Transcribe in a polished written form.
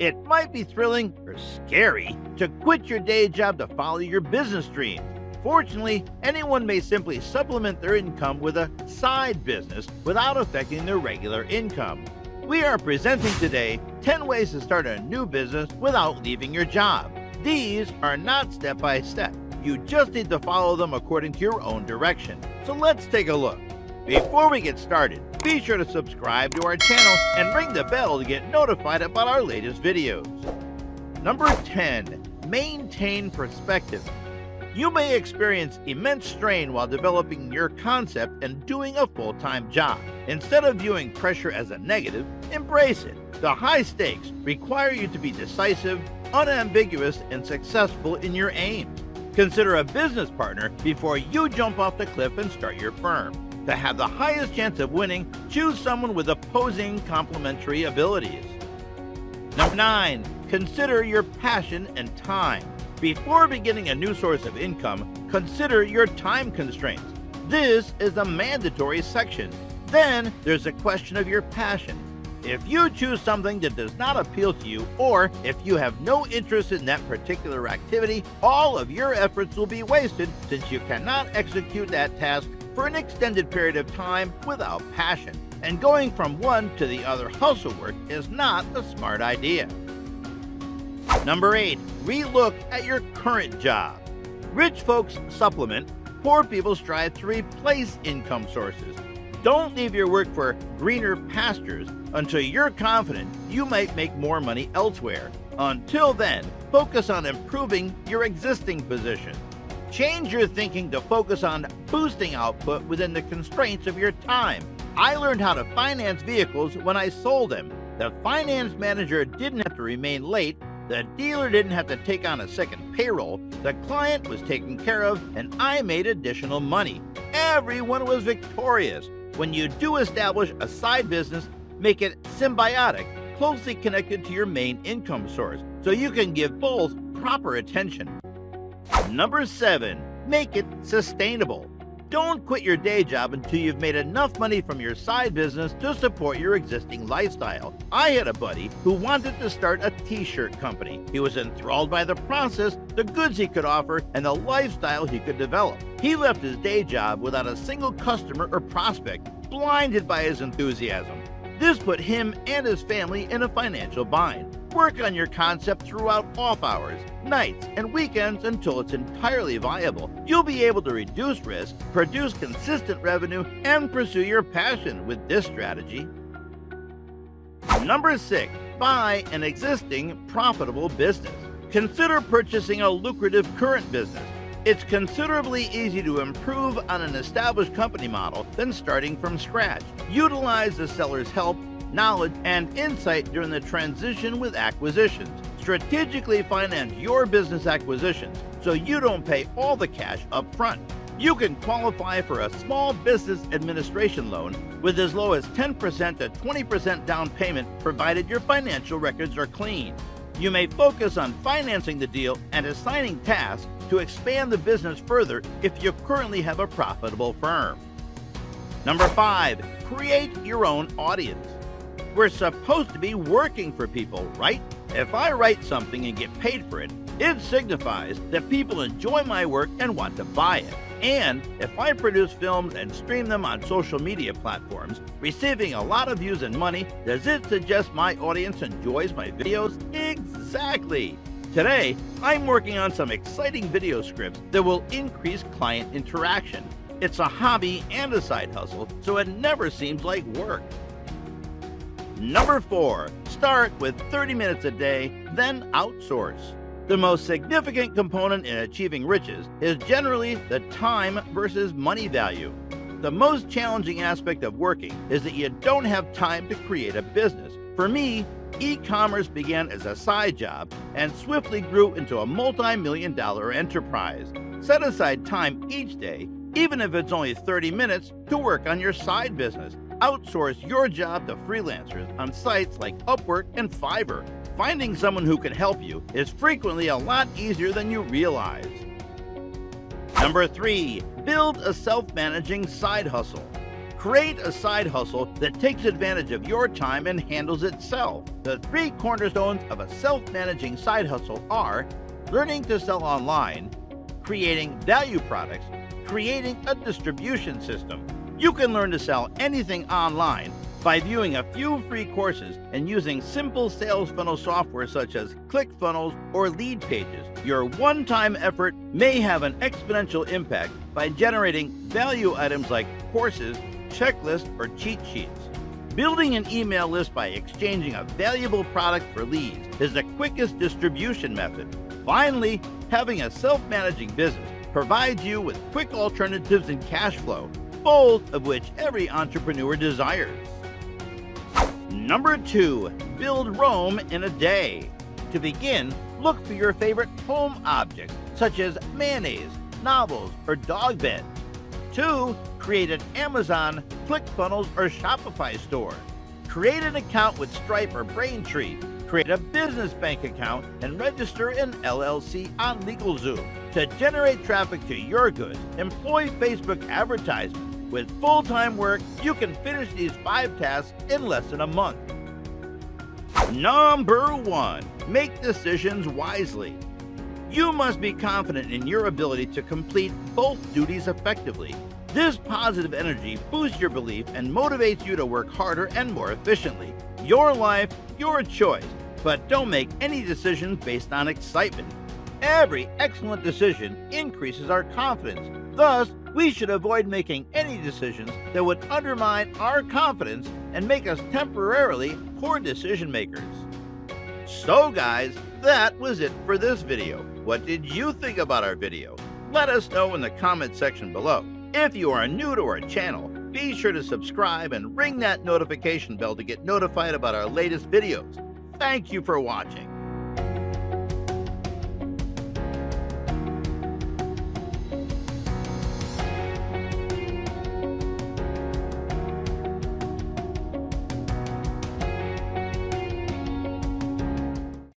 It might be thrilling or scary to quit your day job to follow your business dreams. Fortunately, anyone may simply supplement their income with a side business without affecting their regular income. We are presenting today 10 ways to start a new business without leaving your job. These are not step-by-step. You just need to follow them according to your own direction. So let's take a look. Before we get started, be sure to subscribe to our channel and ring the bell to get notified about our latest videos. Number 10. Maintain perspective. You may experience immense strain while developing your concept and doing a full-time job. Instead of viewing pressure as a negative, embrace it. The high stakes require you to be decisive, unambiguous, and successful in your aims. Consider a business partner before you jump off the cliff and start your firm. To have the highest chance of winning, choose someone with opposing complementary abilities. Number 9. Consider your passion and time. Before beginning a new source of income, consider your time constraints. This is a mandatory section. Then there's a question of your passion. If you choose something that does not appeal to you, or if you have no interest in that particular activity, all of your efforts will be wasted since you cannot execute that task for an extended period of time without passion. And going from one to the other hustle work is not a smart idea. Number 8. Relook at your current job. Rich folks supplement, poor people strive to replace income sources. Don't leave your work for greener pastures until you're confident you might make more money elsewhere. Until then, focus on improving your existing position. Change your thinking to focus on boosting output within the constraints of your time. I learned how to finance vehicles when I sold them. The finance manager didn't have to remain late. The dealer didn't have to take on a second payroll, the client was taken care of, and I made additional money. Everyone was victorious. When you do establish a side business, make it symbiotic, closely connected to your main income source, so you can give both proper attention. Number 7. Make it sustainable. Don't quit your day job until you've made enough money from your side business to support your existing lifestyle. I had a buddy who wanted to start a t-shirt company. He was enthralled by the process, the goods he could offer, and the lifestyle he could develop. He left his day job without a single customer or prospect, blinded by his enthusiasm. This put him and his family in a financial bind. Work on your concept throughout off hours, nights, and weekends until it's entirely viable. You'll be able to reduce risk, produce consistent revenue, and pursue your passion with this strategy. Number 6. Buy an existing profitable business. Consider purchasing a lucrative current business. It's considerably easy to improve on an established company model than starting from scratch. Utilize the seller's help, knowledge, and insight during the transition with acquisitions. Strategically finance your business acquisitions so you don't pay all the cash up front. You can qualify for a small business administration loan with as low as 10% to 20% down payment, provided your financial records are clean. You may focus on financing the deal and assigning tasks to expand the business further if you currently have a profitable firm. Number 5. Create your own audience. We're supposed to be working for people, right? If I write something and get paid for it, it signifies that people enjoy my work and want to buy it. And if I produce films and stream them on social media platforms, receiving a lot of views and money, does it suggest my audience enjoys my videos? Exactly! Today, I'm working on some exciting video scripts that will increase client interaction. It's a hobby and a side hustle, so it never seems like work. Number 4. Start with 30 minutes a day, then outsource. The most significant component in achieving riches is generally the time versus money value. The most challenging aspect of working is that you don't have time to create a business. For me, e-commerce began as a side job and swiftly grew into a multi-million-dollar enterprise. Set aside time each day, even if it's only 30 minutes, to work on your side business. Outsource your job to freelancers on sites like Upwork and Fiverr. Finding someone who can help you is frequently a lot easier than you realize. Number 3. Build a self-managing side hustle. Create a side hustle that takes advantage of your time and handles itself. The 3 cornerstones of a self-managing side hustle are learning to sell online, creating value products, creating a distribution system. You can learn to sell anything online by viewing a few free courses and using simple sales funnel software such as ClickFunnels or Lead Pages. Your one-time effort may have an exponential impact by generating value items like courses, checklists, or cheat sheets. Building an email list by exchanging a valuable product for leads is the quickest distribution method. Finally, having a self-managing business provides you with quick alternatives in cash flow, both of which every entrepreneur desires. Number 2, build Rome in a day. To begin, look for your favorite home objects, such as mayonnaise, novels, or dog beds. 2, create an Amazon, ClickFunnels, or Shopify store. Create an account with Stripe or Braintree. Create a business bank account and register an LLC on LegalZoom. To generate traffic to your goods, employ Facebook advertising. With full-time work, you can finish these 5 tasks in less than a month. Number 1, make decisions wisely. You must be confident in your ability to complete both duties effectively. This positive energy boosts your belief and motivates you to work harder and more efficiently. Your life, your choice, but don't make any decisions based on excitement. Every excellent decision increases our confidence. Thus, we should avoid making any decisions that would undermine our confidence and make us temporarily poor decision makers. So guys, that was it for this video. What did you think about our video? Let us know in the comment section below. If you are new to our channel, be sure to subscribe and ring that notification bell to get notified about our latest videos. Thank you for watching.